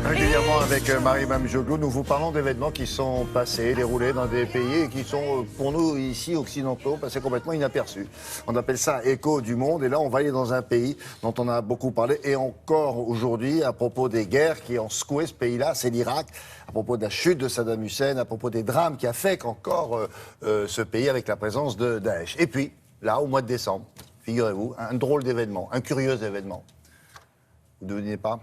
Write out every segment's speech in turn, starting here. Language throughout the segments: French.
Régulièrement avec Marie Mamjoglou, nous vous parlons d'événements qui sont passés, déroulés dans des pays et qui sont, pour nous, ici, occidentaux, passés complètement inaperçus. On appelle ça écho du monde. Et là, on va aller dans un pays dont on a beaucoup parlé, et encore aujourd'hui, à propos des guerres qui ont secoué ce pays-là, c'est l'Irak, à propos de la chute de Saddam Hussein, à propos des drames qui affectent encore ce pays avec la présence de Daesh. Et puis, là, au mois de décembre, figurez-vous, un drôle d'événement, un curieux événement. Vous ne devinez pas ?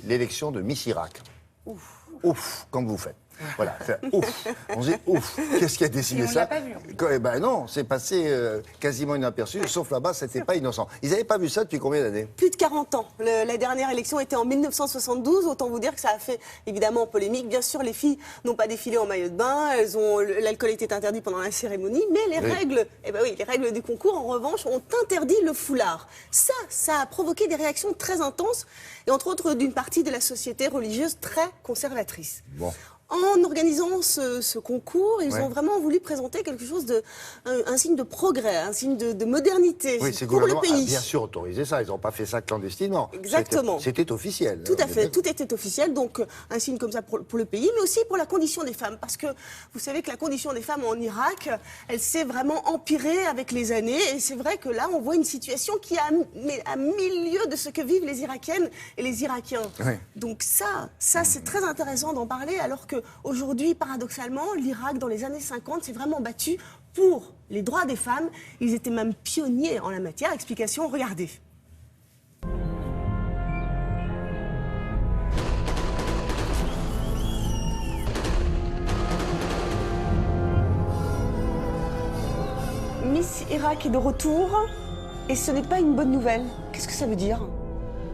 L'élection de Miss Irak. Ouf. Ouf, comme vous faites. Voilà, ouf. On se dit ouf. Qu'est-ce qui a décidé ça? On l'a pas vu. Eh ben non, c'est passé quasiment inaperçu, sauf là-bas, c'était pas innocent. Ils n'avaient pas vu ça depuis combien d'années? Plus de 40 ans. La dernière élection était en 1972. Autant vous dire que ça a fait évidemment polémique. Bien sûr, les filles n'ont pas défilé en maillot de bain. L'alcool était interdit pendant la cérémonie. Mais les règles du concours, en revanche, ont interdit le foulard. Ça a provoqué des réactions très intenses, et entre autres d'une partie de la société religieuse très conservatrice. Bon. En organisant ce concours, ils ont vraiment voulu présenter quelque chose un signe de progrès, un signe de modernité pour le pays. A bien sûr autorisé ça, ils n'ont pas fait ça clandestinement. Exactement. C'était officiel. Tout à fait, tout était officiel, donc un signe comme ça pour le pays, mais aussi pour la condition des femmes, parce que vous savez que la condition des femmes en Irak, elle s'est vraiment empirée avec les années, et c'est vrai que là, on voit une situation qui est à milieu de ce que vivent les Irakiennes et les Irakiens. Oui. Donc ça c'est très intéressant d'en parler, alors que aujourd'hui, paradoxalement, l'Irak, dans les années 50, s'est vraiment battu pour les droits des femmes. Ils étaient même pionniers en la matière. Explication, regardez. Miss Irak est de retour, et ce n'est pas une bonne nouvelle. Qu'est-ce que ça veut dire ?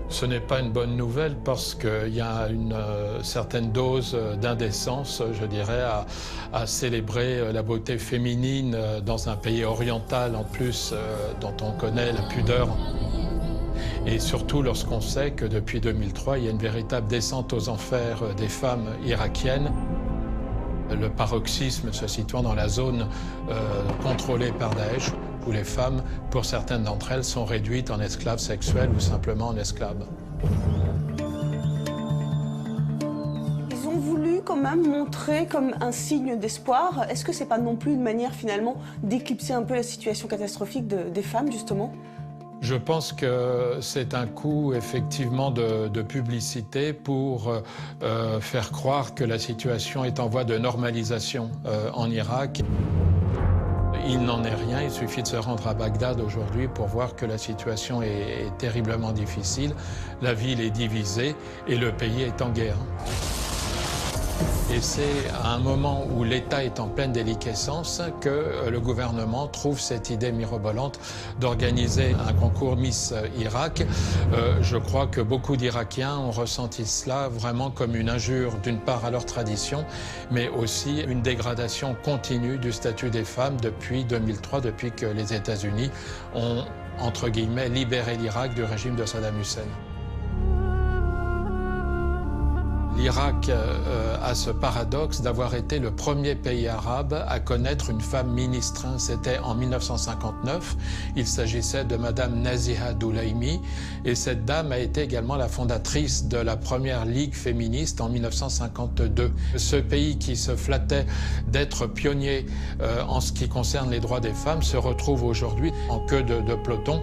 Ce n'est pas une bonne nouvelle parce qu'il y a une certaine dose d'indécence, je dirais, à célébrer la beauté féminine dans un pays oriental en plus dont on connaît la pudeur. Et surtout lorsqu'on sait que depuis 2003, il y a une véritable descente aux enfers des femmes irakiennes. Le paroxysme se situant dans la zone contrôlée par Daesh, où les femmes, pour certaines d'entre elles, sont réduites en esclaves sexuels ou simplement en esclaves. Ils ont voulu quand même montrer comme un signe d'espoir. Est-ce que c'est pas non plus une manière finalement d'éclipser un peu la situation catastrophique des femmes, justement ? Je pense que c'est un coup effectivement de publicité pour faire croire que la situation est en voie de normalisation en Irak. Il n'en est rien, il suffit de se rendre à Bagdad aujourd'hui pour voir que la situation est terriblement difficile. La ville est divisée et le pays est en guerre. Et c'est à un moment où l'État est en pleine déliquescence que le gouvernement trouve cette idée mirobolante d'organiser un concours Miss Irak. Je crois que beaucoup d'Irakiens ont ressenti cela vraiment comme une injure d'une part à leur tradition, mais aussi une dégradation continue du statut des femmes depuis 2003, depuis que les États-Unis ont, entre guillemets, libéré l'Irak du régime de Saddam Hussein. L'Irak a ce paradoxe d'avoir été le premier pays arabe à connaître une femme ministre. C'était en 1959. Il s'agissait de Madame Naziha Doulaimi. Et cette dame a été également la fondatrice de la première Ligue féministe en 1952. Ce pays qui se flattait d'être pionnier en ce qui concerne les droits des femmes se retrouve aujourd'hui en queue de peloton.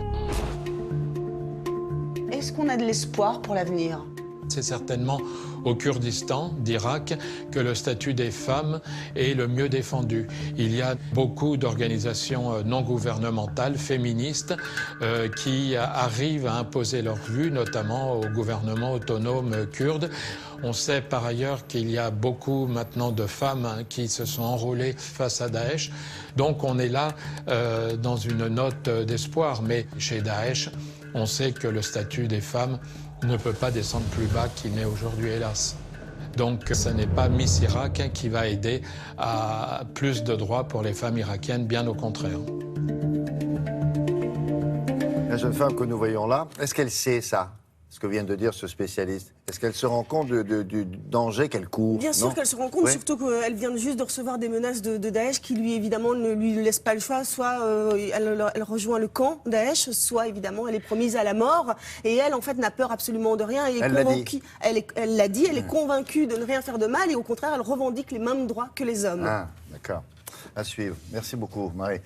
Est-ce qu'on a de l'espoir pour l'avenir ? C'est certainement au Kurdistan d'Irak que le statut des femmes est le mieux défendu. Il y a beaucoup d'organisations non gouvernementales, féministes, qui arrivent à imposer leurs vues, notamment au gouvernement autonome kurde. On sait par ailleurs qu'il y a beaucoup maintenant de femmes qui se sont enrôlées face à Daesh. Donc on est là dans une note d'espoir. Mais chez Daesh, on sait que le statut des femmes ne peut pas descendre plus bas qu'il n'est aujourd'hui, hélas. Donc ce n'est pas Miss Irak qui va aider à plus de droits pour les femmes irakiennes, bien au contraire. La jeune femme que nous voyons là, est-ce qu'elle sait ça? ce que vient de dire ce spécialiste? Est-ce qu'elle se rend compte du danger qu'elle court? Bien sûr qu'elle se rend compte, Oui. surtout qu'elle vient juste de recevoir des menaces de Daesh qui, lui, évidemment, ne lui laissent pas le choix. Soit elle rejoint le camp Daesh, soit, évidemment, elle est promise à la mort. Et elle, en fait, n'a peur absolument de rien. Elle l'a dit. Elle l'a dit, elle est convaincue de ne rien faire de mal. Et au contraire, elle revendique les mêmes droits que les hommes. Ah, d'accord. À suivre. Merci beaucoup, Marie.